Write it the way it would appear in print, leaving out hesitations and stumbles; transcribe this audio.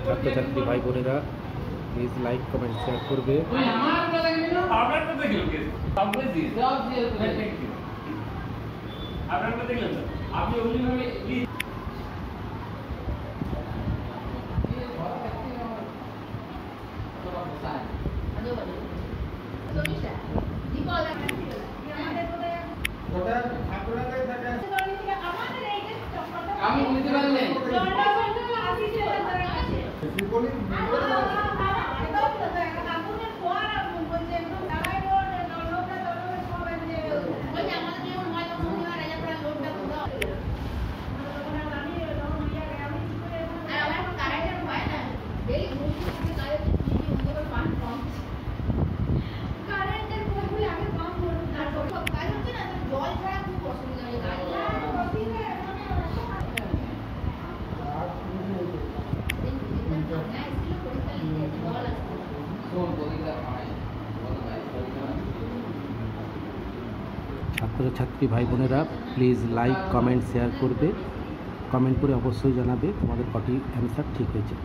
ছাত্রছাত্রী ভাই বোনেরা প্লিজ লাইক কমেন্ট শেয়ার করবে। ছাত্রছাত্রী ভাই বোনেরা প্লিজ লাইক কমেন্ট শেয়ার করবে। কমেন্ট করে অবশ্যই জানাবে তোমাদের কটি অ্যান্সার ঠিক হয়েছে।